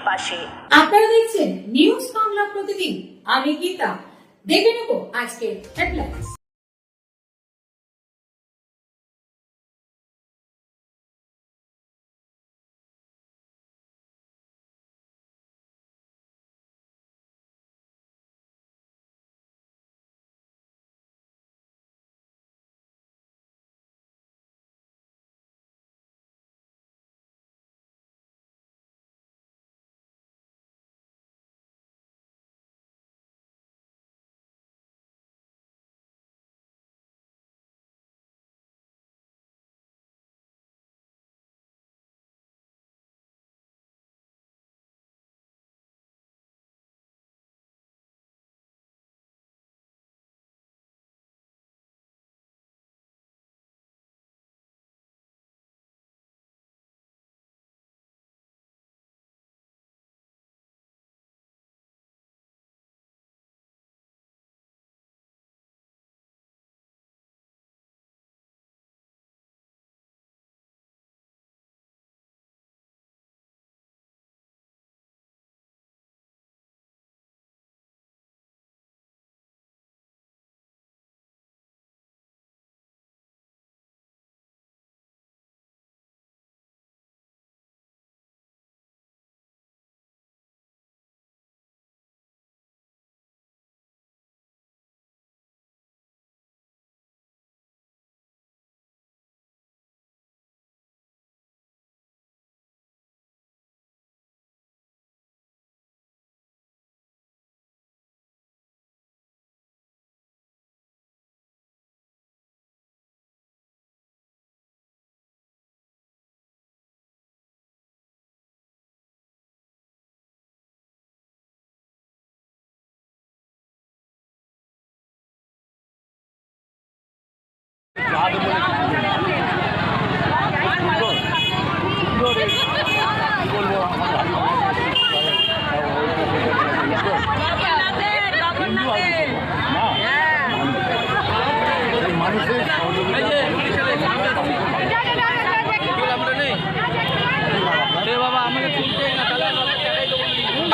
পাশে। আপনারা দেখছেন নিউজ বাংলা প্রতিদিন। আমি গীতা। দেখে নেব আজকে হেডলাইন্স।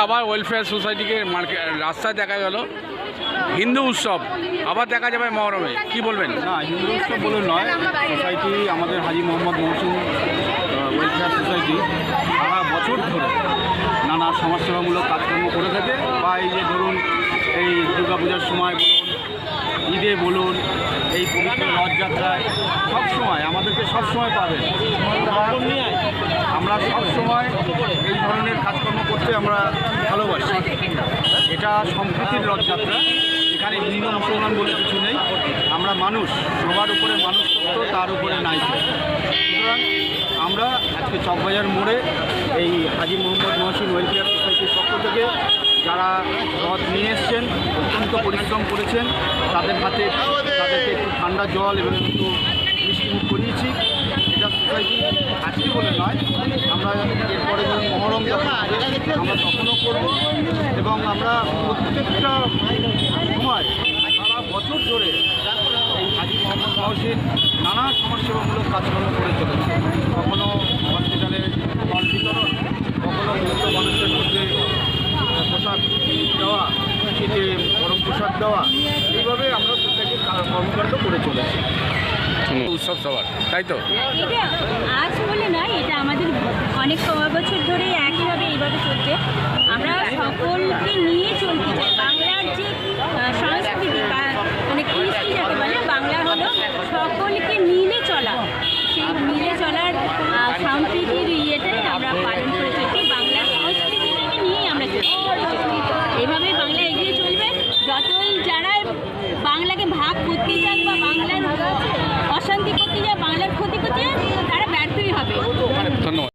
আবার ওয়েলফেয়ার সোসাইটিকে রাস্তায় দেখা গেল হিন্দু উৎসব, আবার দেখা যাবে মহরমে, কি বলবেন? না, হিন্দু উৎসব বলে নয়, সোসাইটি আমাদের হাজী মোহাম্মদ মহসিন ওয়েলফেয়ার সোসাইটি সারা বছর ধরে নানা সমাজসেবামূলক কাজকর্ম করে থাকে। বা এই যে ধরুন এই দুর্গাপূজার সময় বলুন, ঈদে বলুন, এই পবিত্র রথযাত্রায় সবসময় আমাদেরকে সবসময় পাবেন। আমরা সবসময় এই ধরনের কাজকর্ম করতে আমরা ভালোবাসি। এটা সম্প্রীতির রথযাত্রা, এখানে হিন্দু মুসলমান বলে কিছু নেই। আমরা মানুষ, সবার উপরে মানুষ তত্ত্ব, তার উপরে নাই। সুতরাং আমরা আজকে চকবাজার মোড়ে এই হাজী মোহাম্মদ মহসিন ওয়েলফেয়ার সোসাইটির পক্ষ থেকে যারা রথ নিয়ে এসছেন, অত্যন্ত পরিশ্রম করেছেন, তাদের হাতে তাদেরকে একটু ঠান্ডা জল এবং একটু মিষ্টিমুখ করিয়েছি। এটা সোসাইটি আজকে বলে নয়, আমরা এরপরে যখন মহরম যখন আমরা তখনও করব। এবং আমরা প্রত্যেকটা সময় সারা বছর ধরে এই হাজী মোহাম্মদ মহসিন নানা সমাজসেবামূলক কাজকর্ম করে চলেছে। কখনো হসপিটালে ফল বিতরণ, কখনো সুস্থ মানুষের মধ্যে পোশাক দেওয়া, শীতে গরম পোশাক দেওয়া, এইভাবে আমরা সোসাইটির কর্মকাণ্ড করে চলেছি। উৎসব সবার, তাই তো? এটা আজ বলে নয়, এটা আমাদের অনেক বছর ধরে একইভাবে এইভাবে চলছে। আমরা সকলকে নিয়ে চলতে চাই। বাংলার যে সংস্কৃতি বা মানে কৃষ্টি যাকে বলে, বাংলা হলো সকলকে মিলে চলা। সেই মিলে চলার সম্প্রীতির ইয়েটাই আমরা পালন করে চলছি। বাংলার সংস্কৃতিটাকে নিয়েই আমরা চলছি। এইভাবে বাংলা এগিয়ে চলবে। যতই যারা বাংলাকে ভাগ করতে চান বা বাংলার অশান্তি করতে যায়, বাংলার ক্ষতি করতে যায়, তারা ব্যর্থই হবে। ধন্যবাদ।